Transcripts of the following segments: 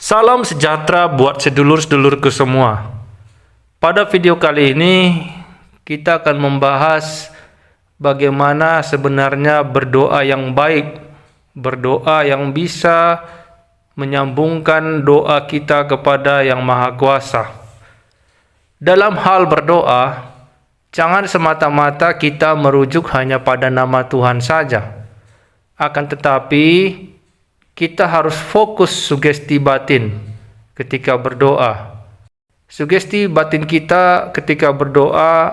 Salam sejahtera buat sedulur-sedulurku semua. Pada video kali ini, kita akan membahas bagaimana sebenarnya berdoa yang baik, berdoa yang bisa menyambungkan doa kita kepada Yang Maha Kuasa. Dalam hal berdoa, jangan semata-mata kita merujuk hanya pada nama Tuhan saja. Akan tetapi, kita harus fokus sugesti batin ketika berdoa. Sugesti batin kita ketika berdoa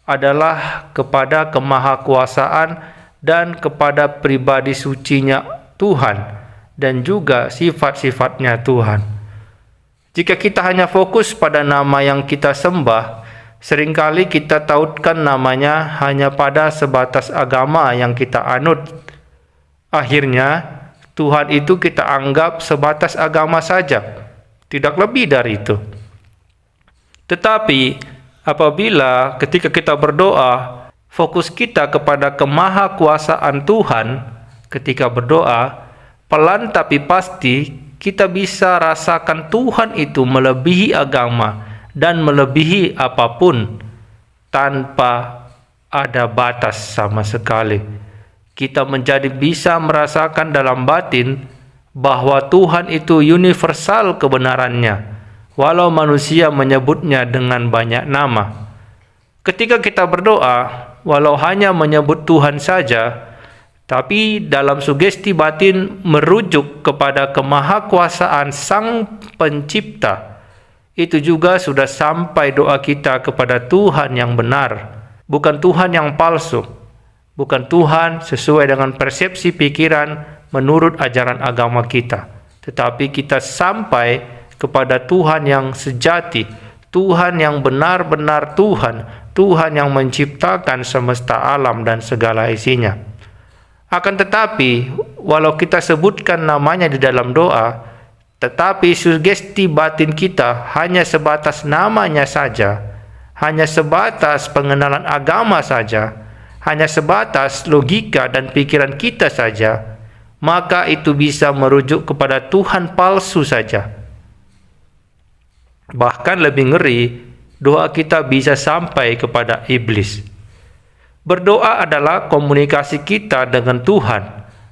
adalah kepada kemahakuasaan dan kepada pribadi sucinya Tuhan dan juga sifat-sifatnya Tuhan. Jika kita hanya fokus pada nama yang kita sembah, seringkali kita tautkan namanya hanya pada sebatas agama yang kita anut. Akhirnya, Tuhan itu kita anggap sebatas agama saja, tidak lebih dari itu. Tetapi apabila ketika kita berdoa, fokus kita kepada kemahakuasaan Tuhan ketika berdoa, pelan tapi pasti kita bisa rasakan Tuhan itu melebihi agama dan melebihi apapun tanpa ada batas sama sekali. Kita menjadi bisa merasakan dalam batin bahwa Tuhan itu universal kebenarannya, walau manusia menyebutnya dengan banyak nama. Ketika kita berdoa, walau hanya menyebut Tuhan saja, tapi dalam sugesti batin merujuk kepada kemahakuasaan Sang Pencipta, itu juga sudah sampai doa kita kepada Tuhan yang benar, bukan Tuhan yang palsu. Bukan Tuhan sesuai dengan persepsi pikiran menurut ajaran agama kita. Tetapi kita sampai kepada Tuhan yang sejati, Tuhan yang benar-benar Tuhan, Tuhan yang menciptakan semesta alam dan segala isinya. Akan tetapi, walau kita sebutkan namanya di dalam doa, tetapi sugesti batin kita hanya sebatas namanya saja, hanya sebatas pengenalan agama saja, hanya sebatas logika dan pikiran kita saja, maka itu bisa merujuk kepada Tuhan palsu saja. Bahkan lebih ngeri, doa kita bisa sampai kepada iblis. Berdoa adalah komunikasi kita dengan Tuhan,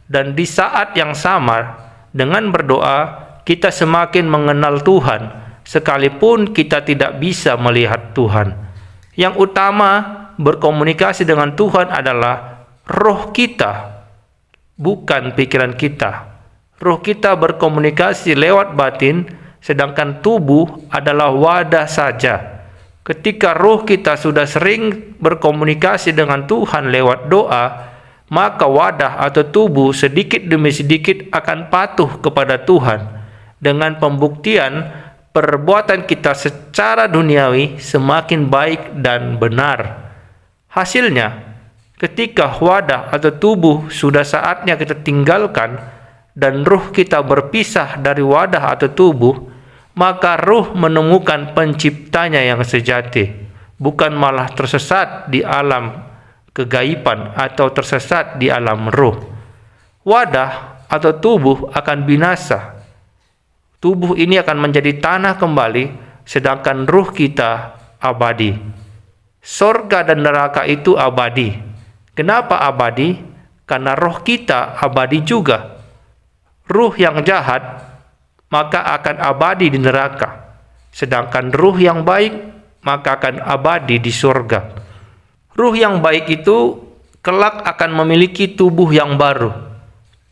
dan di saat yang sama dengan berdoa, kita semakin mengenal Tuhan, sekalipun kita tidak bisa melihat Tuhan. Yang utama berkomunikasi dengan Tuhan adalah roh kita, bukan pikiran kita. Roh kita berkomunikasi lewat batin, sedangkan tubuh adalah wadah saja. Ketika roh kita sudah sering berkomunikasi dengan Tuhan lewat doa, maka wadah atau tubuh sedikit demi sedikit akan patuh kepada Tuhan, dengan pembuktian perbuatan kita secara duniawi semakin baik dan benar. Hasilnya, ketika wadah atau tubuh sudah saatnya kita tinggalkan dan ruh kita berpisah dari wadah atau tubuh, maka ruh menemukan penciptanya yang sejati, bukan malah tersesat di alam kegaiban atau tersesat di alam ruh. Wadah atau tubuh akan binasa. Tubuh ini akan menjadi tanah kembali, sedangkan ruh kita abadi. Sorga dan neraka itu abadi. Kenapa abadi? Karena roh kita abadi juga. Ruh yang jahat maka akan abadi di neraka, sedangkan ruh yang baik maka akan abadi di surga. Ruh yang baik itu kelak akan memiliki tubuh yang baru,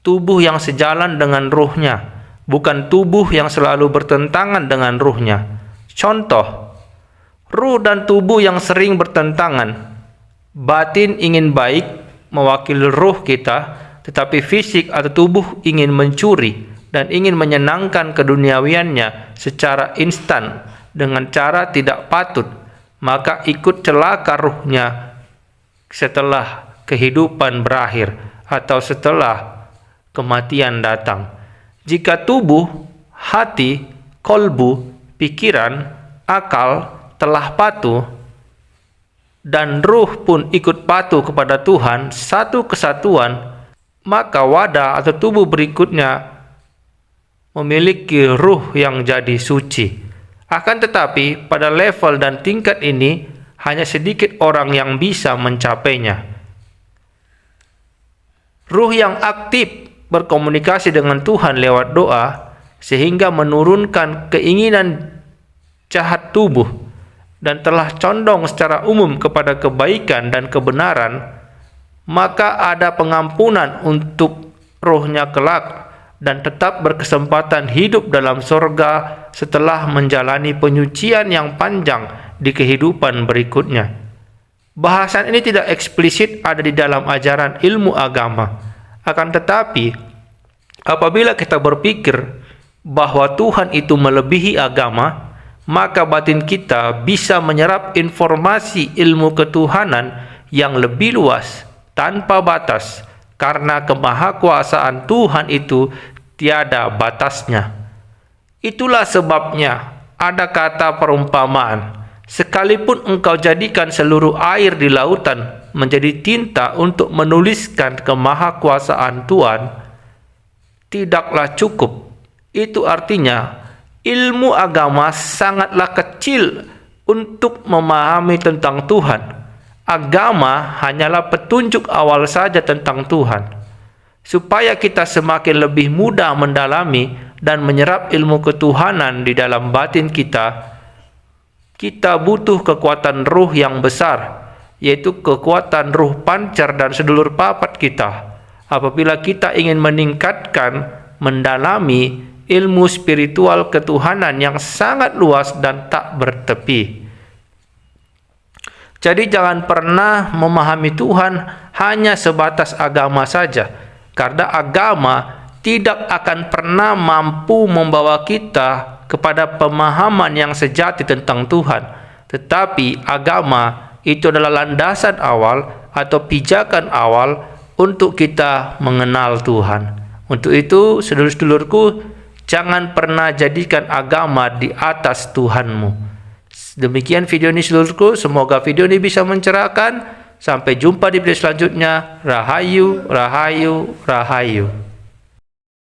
tubuh yang sejalan dengan ruhnya, bukan tubuh yang selalu bertentangan dengan ruhnya. Contoh, ruh dan tubuh yang sering bertentangan. Batin ingin baik, mewakili ruh kita, tetapi fisik atau tubuh ingin mencuri dan ingin menyenangkan keduniawiannya secara instan dengan cara tidak patut, maka ikut celaka ruhnya setelah kehidupan berakhir atau setelah kematian datang. Jika tubuh, hati, kolbu, pikiran, akal telah patuh, dan ruh pun ikut patuh kepada Tuhan, satu kesatuan, maka wadah atau tubuh berikutnya memiliki ruh yang jadi suci. Akan tetapi, pada level dan tingkat ini, hanya sedikit orang yang bisa mencapainya. Ruh yang aktif berkomunikasi dengan Tuhan lewat doa, sehingga menurunkan keinginan jahat tubuh, dan telah condong secara umum kepada kebaikan dan kebenaran, maka ada pengampunan untuk rohnya kelak, dan tetap berkesempatan hidup dalam sorga setelah menjalani penyucian yang panjang di kehidupan berikutnya. Bahasan ini tidak eksplisit ada di dalam ajaran ilmu agama. Akan tetapi, apabila kita berpikir bahwa Tuhan itu melebihi agama, maka batin kita bisa menyerap informasi ilmu ketuhanan yang lebih luas tanpa batas, karena kemahakuasaan Tuhan itu tiada batasnya. Itulah sebabnya ada kata perumpamaan, sekalipun engkau jadikan seluruh air di lautan menjadi tinta untuk menuliskan kemahakuasaan Tuhan, tidaklah cukup. Itu artinya ilmu agama sangatlah kecil untuk memahami tentang Tuhan. Agama hanyalah petunjuk awal saja tentang Tuhan. Supaya kita semakin lebih mudah mendalami dan menyerap ilmu ketuhanan di dalam batin kita, kita butuh kekuatan ruh yang besar, yaitu kekuatan ruh pancar dan sedulur papat kita. Apabila kita ingin meningkatkan, mendalami ilmu spiritual ketuhanan yang sangat luas dan tak bertepi. Jadi jangan pernah memahami Tuhan hanya sebatas agama saja, karena agama tidak akan pernah mampu membawa kita kepada pemahaman yang sejati tentang Tuhan. Tetapi agama itu adalah landasan awal atau pijakan awal untuk kita mengenal Tuhan. Untuk itu, sedulur-sedulurku, jangan pernah jadikan agama di atas Tuhanmu. Demikian video ini sedulurku, semoga video ini bisa mencerahkan. Sampai jumpa di video selanjutnya. Rahayu, rahayu, rahayu.